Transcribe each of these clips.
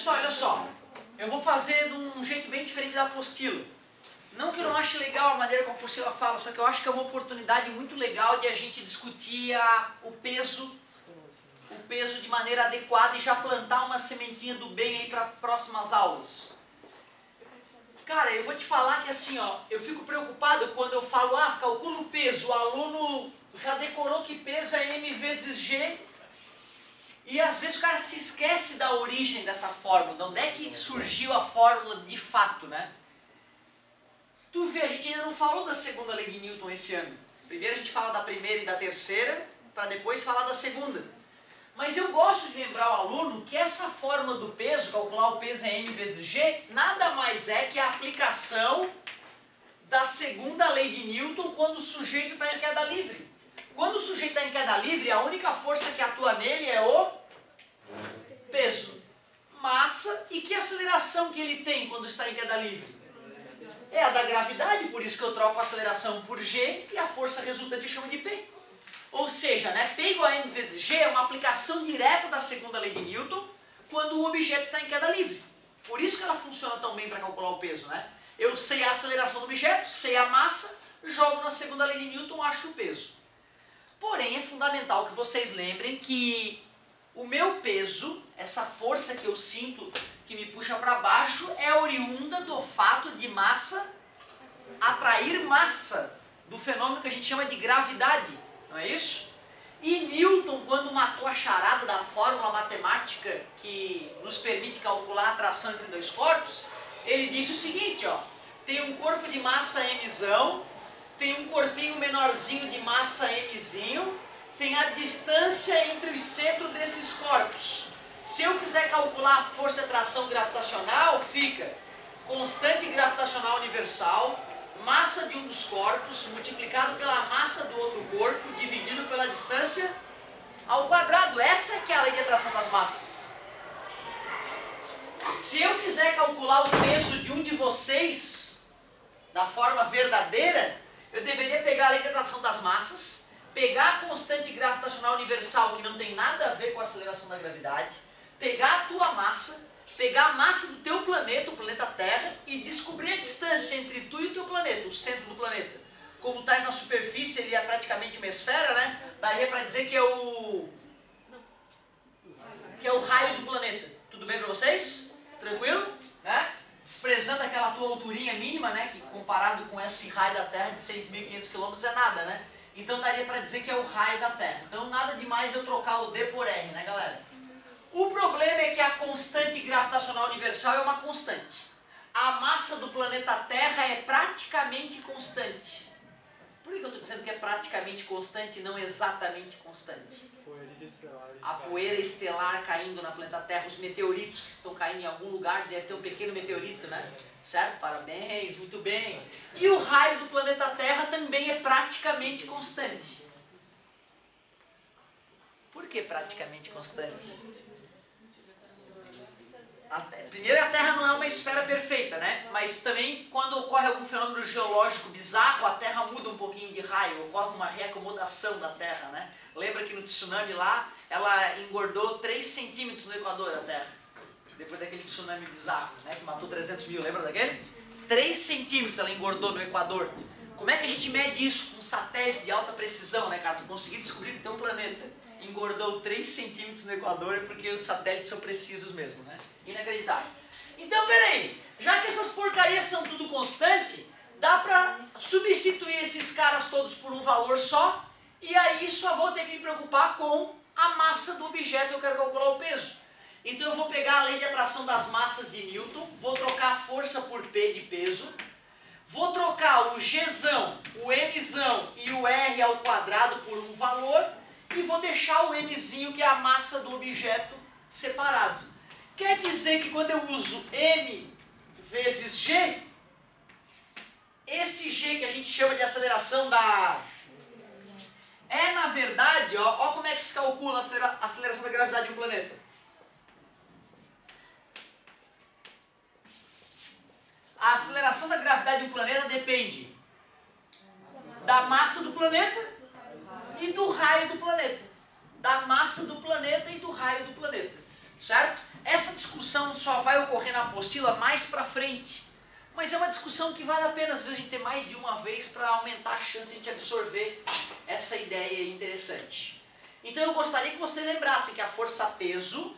Pessoal, olha só. Eu vou fazer de um jeito bem diferente da apostila. Não que eu não ache legal a maneira como a apostila fala, só que eu acho que é uma oportunidade muito legal de a gente discutir o peso de maneira adequada e já plantar uma sementinha do bem aí para próximas aulas. Cara, eu vou te falar que assim, ó, eu fico preocupado quando eu falo, calcula o peso, o aluno já decorou que peso é m vezes g, e às vezes o cara se esquece da origem dessa fórmula, de onde é que surgiu a fórmula de fato, né? Tu vê, a gente ainda não falou da segunda lei de Newton esse ano. Primeiro a gente fala da primeira e da terceira, para depois falar da segunda. Mas eu gosto de lembrar ao aluno que essa fórmula do peso, calcular o peso em m vezes g, nada mais é que a aplicação da segunda lei de Newton quando o sujeito está em queda livre. Quando o sujeito está em queda livre, a única força que atua nele é o peso, massa, e que aceleração que ele tem quando está em queda livre? É a da gravidade, por isso que eu troco a aceleração por g e a força resultante eu chamo de P. Ou seja, né, P igual a m vezes g é uma aplicação direta da segunda lei de Newton quando o objeto está em queda livre. Por isso que ela funciona tão bem para calcular o peso, né? Eu sei a aceleração do objeto, sei a massa, jogo na segunda lei de Newton, acho o peso. Porém, é fundamental que vocês lembrem que o meu peso, essa força que eu sinto que me puxa para baixo, é oriunda do fato de massa atrair massa, do fenômeno que a gente chama de gravidade, não é isso? E Newton, quando matou a charada da fórmula matemática que nos permite calcular a atração entre dois corpos, ele disse o seguinte, ó, tem um corpo de massa mzão, tem um corpinho menorzinho de massa mzinho, tem a distância entre os centros desses corpos. Se eu quiser calcular a força de atração gravitacional, fica constante gravitacional universal, massa de um dos corpos, multiplicado pela massa do outro corpo, dividido pela distância ao quadrado. Essa é que é a lei de atração das massas. Se eu quiser calcular o peso de um de vocês, da forma verdadeira, eu deveria pegar a lei de atração das massas, pegar a constante gravitacional universal, que não tem nada a ver com a aceleração da gravidade, pegar a tua massa, pegar a massa do teu planeta, o planeta Terra, e descobrir a distância entre tu e o teu planeta, o centro do planeta. Como estás na superfície, ele é praticamente uma esfera, né? Daria para dizer que é o raio do planeta. Tudo bem para vocês? Tranquilo? Né? Desprezando aquela tua alturinha mínima, né? Que comparado com esse raio da Terra de 6.500 km é nada, né? Então daria para dizer que é o raio da Terra. Então nada demais eu trocar o D por R, né, galera? O problema é que a constante gravitacional universal é uma constante. A massa do planeta Terra é praticamente constante. Por que eu estou dizendo que é praticamente constante e não exatamente constante? A poeira estelar caindo na planeta Terra, os meteoritos que estão caindo em algum lugar, deve ter um pequeno meteorito, né? Certo? Parabéns, muito bem. E o raio do planeta Terra também é praticamente constante. Por que praticamente constante? Primeiro, a Terra não é uma esfera perfeita, né? Mas também, quando ocorre algum fenômeno geológico bizarro, a Terra muda um pouquinho de raio, ocorre uma reacomodação da Terra, né? Lembra que no tsunami lá, ela engordou 3 centímetros no Equador, a Terra. Depois daquele tsunami bizarro, né? Que matou 300 mil, lembra daquele? 3 centímetros ela engordou no Equador. Como é que a gente mede isso com um satélite de alta precisão, né, cara? Tu conseguir descobrir que teu planeta engordou 3 centímetros no Equador porque os satélites são precisos mesmo, né? Inacreditável. Então, peraí, já que essas porcarias são tudo constante, dá pra substituir esses caras todos por um valor só, e aí só vou ter que me preocupar com a massa do objeto que eu quero calcular o peso. Então eu vou pegar a lei de atração das massas de Newton, vou trocar a força por P de peso, vou trocar o Gzão, o Mzão e o R ao quadrado por um valor, e vou deixar o Mzinho, que é a massa do objeto, separado. Quer dizer que quando eu uso M vezes G, esse G que a gente chama de aceleração é, na verdade, ó como é que se calcula a aceleração da gravidade de um planeta. A aceleração da gravidade de um planeta depende da massa do planeta e do raio do planeta. Da massa do planeta e do raio do planeta. Certo? Essa discussão só vai ocorrer na apostila mais para frente, mas é uma discussão que vale a pena às vezes a gente ter mais de uma vez para aumentar a chance de a gente absorver essa ideia interessante. Então eu gostaria que você lembrasse que a força-peso,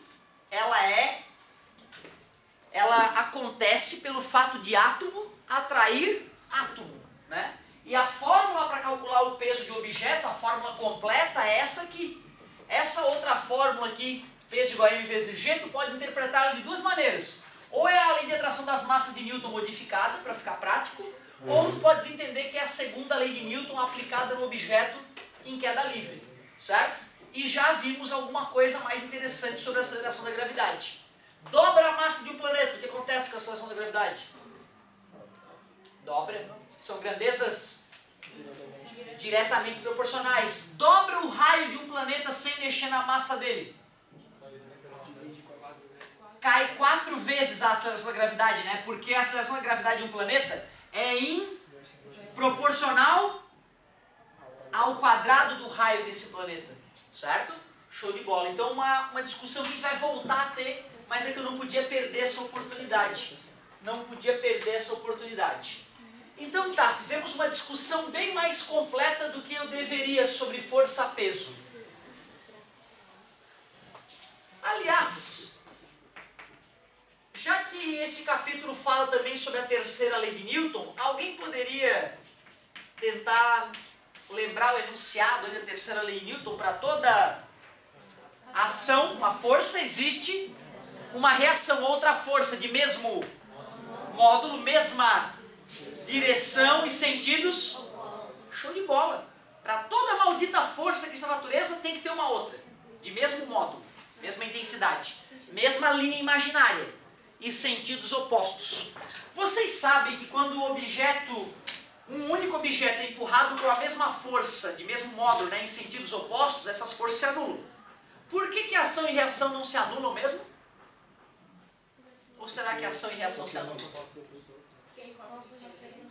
ela acontece pelo fato de átomo atrair átomo, né? E a fórmula para calcular o peso de um objeto, a fórmula completa é essa aqui. Essa outra fórmula aqui, peso igual a m vezes g, tu pode interpretá-la de duas maneiras. Ou é a lei de atração das massas de Newton modificada, para ficar prático, ou tu podes entender que é a segunda lei de Newton aplicada no objeto em queda livre, certo? E já vimos alguma coisa mais interessante sobre a aceleração da gravidade. Dobra a massa de um planeta, o que acontece com a aceleração da gravidade? Dobra. São grandezas diretamente proporcionais. Dobra o raio de um planeta sem mexer na massa dele. Cai 4 vezes a aceleração da gravidade, né? Porque a aceleração da gravidade de um planeta é proporcional ao quadrado do raio desse planeta, certo? Show de bola. Então uma discussão que vai voltar a ter, mas é que eu não podia perder essa oportunidade. Não podia perder essa oportunidade. Então tá, fizemos uma discussão bem mais completa do que eu deveria sobre força-peso. Aliás, já que esse capítulo fala também sobre a terceira lei de Newton, alguém poderia tentar lembrar o enunciado da terceira lei de Newton? Para toda ação, uma força, existe uma reação, outra força de mesmo módulo, mesma direção e sentidos. Show de bola. Para toda maldita força que está na natureza tem que ter uma outra, de mesmo módulo, mesma intensidade, mesma linha imaginária e sentidos opostos. Vocês sabem que quando um único objeto é empurrado com a mesma força, de mesmo módulo, né, em sentidos opostos, essas forças se anulam. Por que ação e reação não se anulam mesmo? Ou será que ação e reação se anulam?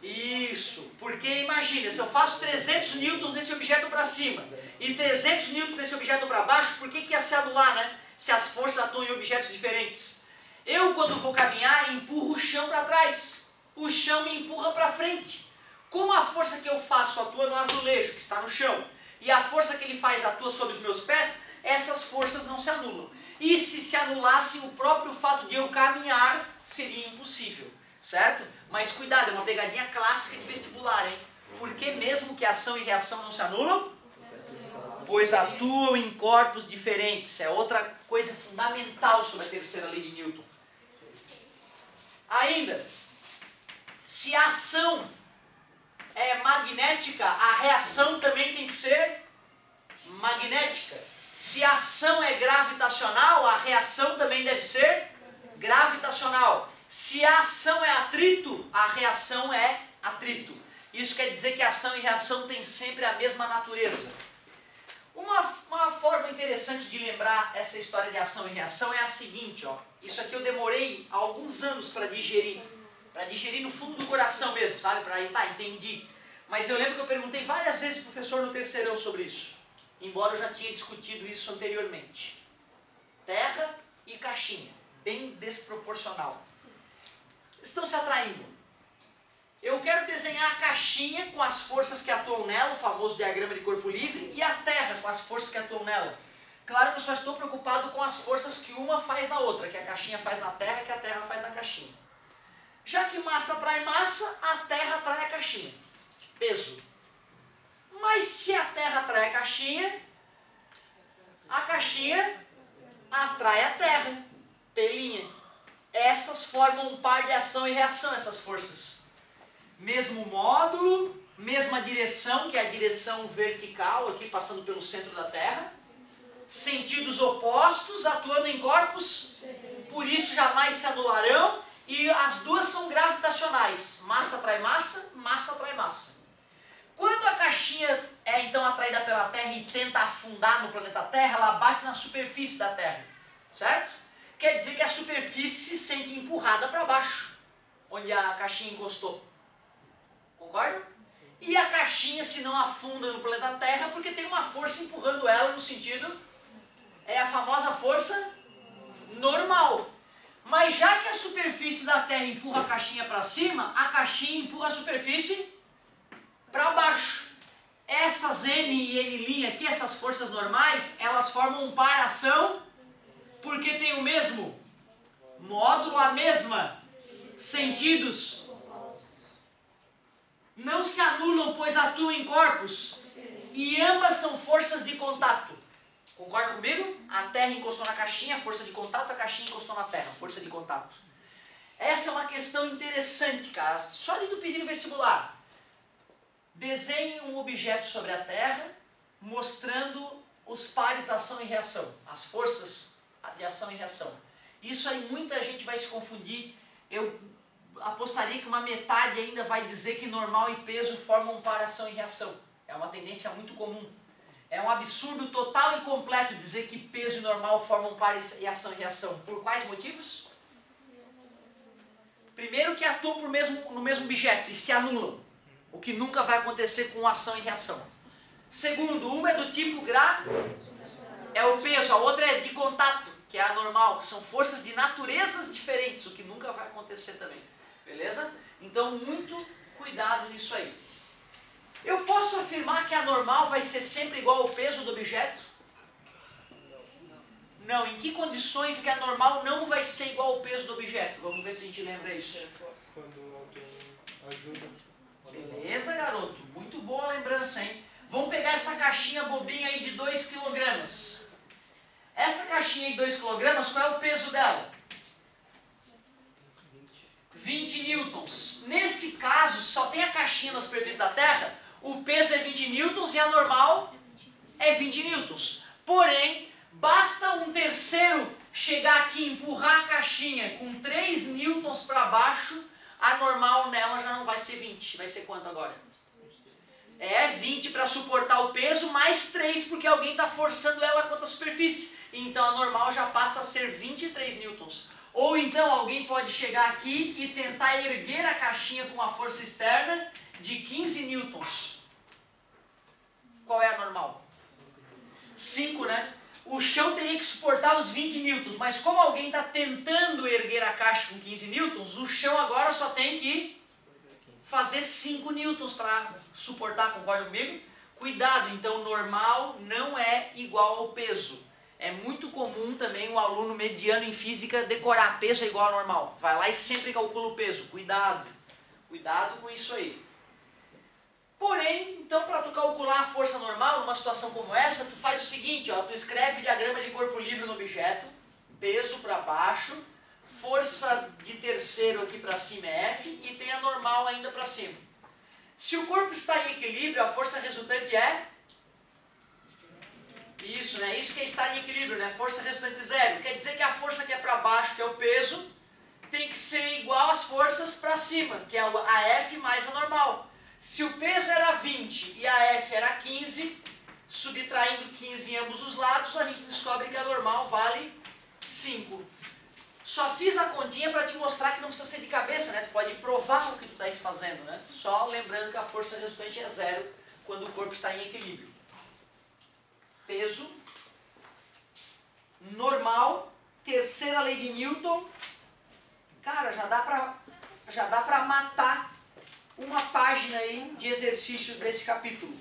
Isso, porque imagina, se eu faço 300 newtons nesse objeto para cima e 300 newtons nesse objeto para baixo, por que ia se anular, né? Se as forças atuam em objetos diferentes. Eu, quando vou caminhar, empurro o chão para trás. O chão me empurra para frente. Como a força que eu faço atua no azulejo, que está no chão, e a força que ele faz atua sobre os meus pés, essas forças não se anulam. E se anulassem, o próprio fato de eu caminhar seria impossível, certo? Mas cuidado, é uma pegadinha clássica de vestibular, hein? Por que mesmo que ação e reação não se anulam? Pois atuam em corpos diferentes. É outra coisa fundamental sobre a terceira lei de Newton. Ainda, se a ação é magnética, a reação também tem que ser magnética. Se a ação é gravitacional, a reação também deve ser gravitacional. Se a ação é atrito, a reação é atrito. Isso quer dizer que ação e reação têm sempre a mesma natureza. Uma forma interessante de lembrar essa história de ação e reação é a seguinte, ó. Isso aqui eu demorei alguns anos para digerir. Para digerir no fundo do coração mesmo, sabe? Para ir, entendi. Mas eu lembro que eu perguntei várias vezes para o professor no terceirão sobre isso. Embora eu já tinha discutido isso anteriormente. Terra e caixinha. Bem desproporcional. Estão se atraindo. Eu quero desenhar a caixinha com as forças que atuam nela, o famoso diagrama de corpo livre, e a Terra com as forças que atuam nela. Claro que eu só estou preocupado com as forças que uma faz na outra, que a caixinha faz na Terra, que a Terra faz na caixinha. Já que massa atrai massa, a Terra atrai a caixinha. Peso. Mas se a Terra atrai a caixinha atrai a Terra. Pelinha. Essas formam um par de ação e reação, essas forças. Mesmo módulo, mesma direção, que é a direção vertical, aqui passando pelo centro da Terra. Sentidos opostos, atuando em corpos, por isso jamais se anularão. E as duas são gravitacionais. Massa atrai massa, massa atrai massa. Quando a caixinha é então atraída pela Terra e tenta afundar no planeta Terra, ela bate na superfície da Terra, certo? Quer dizer que a superfície se sente empurrada para baixo, onde a caixinha encostou. Concorda? E a caixinha se não afunda no planeta Terra porque tem uma força empurrando ela no sentido... É a famosa força normal. Mas já que a superfície da Terra empurra a caixinha para cima, a caixinha empurra a superfície para baixo. Essas N e N' aqui, essas forças normais, elas formam um par ação porque tem o mesmo módulo, a mesma sentidos. Não se anulam, pois atuam em corpos. E ambas são forças de contato. Concorda comigo? A Terra encostou na caixinha, força de contato, a caixinha encostou na Terra, força de contato. Essa é uma questão interessante, cara. Só de tu pedir no vestibular. Desenhe um objeto sobre a Terra, mostrando os pares ação e reação. As forças de ação e reação. Isso aí muita gente vai se confundir. Eu apostaria que uma metade ainda vai dizer que normal e peso formam um par ação e reação. É uma tendência muito comum. É um absurdo total e completo dizer que peso e normal formam par e ação e reação. Por quais motivos? Primeiro que atuam no mesmo objeto e se anulam. O que nunca vai acontecer com ação e reação. Segundo, uma é do tipo é o peso, a outra é de contato, que é a normal. São forças de naturezas diferentes, o que nunca vai acontecer também. Beleza? Então, muito cuidado nisso aí. Eu posso afirmar que a normal vai ser sempre igual ao peso do objeto? Não. Em que condições que a normal não vai ser igual ao peso do objeto? Vamos ver se a gente lembra isso. Quando alguém ajuda. Beleza, garoto? Muito boa lembrança, hein? Vamos pegar essa caixinha bobinha aí de 2 kg. Essa caixinha de 2 kg, qual é o peso dela? 20 newtons. Nesse caso, só tem a caixinha na superfície da Terra, o peso é 20 newtons e a normal é 20 newtons. Porém, basta um terceiro chegar aqui e empurrar a caixinha com 3 newtons para baixo, a normal nela já não vai ser 20. Vai ser quanto agora? É 20 para suportar o peso, mais 3 porque alguém está forçando ela contra a superfície. Então a normal já passa a ser 23 newtons. Ou então alguém pode chegar aqui e tentar erguer a caixinha com uma força externa de 15 newtons. Qual é a normal? 5, né? O chão teria que suportar os 20 newtons, mas como alguém está tentando erguer a caixa com 15 newtons, o chão agora só tem que fazer 5 newtons para suportar, concorda comigo? Cuidado, então normal não é igual ao peso. É muito comum também um aluno mediano em física decorar peso é igual ao normal. Vai lá e sempre calcula o peso. Cuidado. Cuidado com isso aí. Porém, então para tu calcular a força normal numa situação como essa, tu faz o seguinte, ó, tu escreve diagrama de corpo livre no objeto, peso para baixo, força de terceiro aqui para cima é F e tem a normal ainda para cima. Se o corpo está em equilíbrio, a força resultante é isso, né? Isso que é estar em equilíbrio, né? Força resultante zero. Quer dizer que a força que é para baixo, que é o peso, tem que ser igual às forças para cima, que é a F mais a normal. Se o peso era 20 e a F era 15, subtraindo 15 em ambos os lados, a gente descobre que a normal vale 5. Só fiz a continha para te mostrar que não precisa ser de cabeça, né? Tu pode provar o que tu está fazendo, né? Só lembrando que a força resultante é zero quando o corpo está em equilíbrio. Peso, normal, terceira lei de Newton. Cara, já dá pra matar uma página aí de exercícios desse capítulo.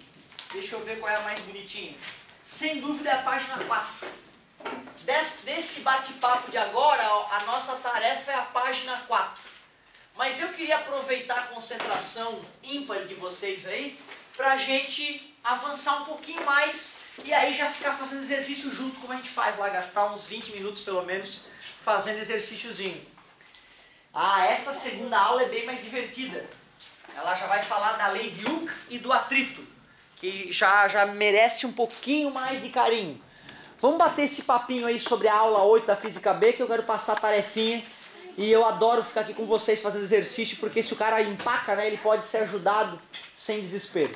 Deixa eu ver qual é a mais bonitinha. Sem dúvida é a página 4. Desse bate-papo de agora, a nossa tarefa é a página 4. Mas eu queria aproveitar a concentração ímpar de vocês aí pra gente avançar um pouquinho mais e aí já ficar fazendo exercício juntos como a gente faz lá, gastar uns 20 minutos pelo menos fazendo exercíciozinho. Ah, essa segunda aula é bem mais divertida. Ela já vai falar da lei de Hooke e do atrito, que já merece um pouquinho mais de carinho. Vamos bater esse papinho aí sobre a aula 8 da Física B, que eu quero passar a tarefinha. E eu adoro ficar aqui com vocês fazendo exercício, porque se o cara empaca, né, ele pode ser ajudado sem desespero.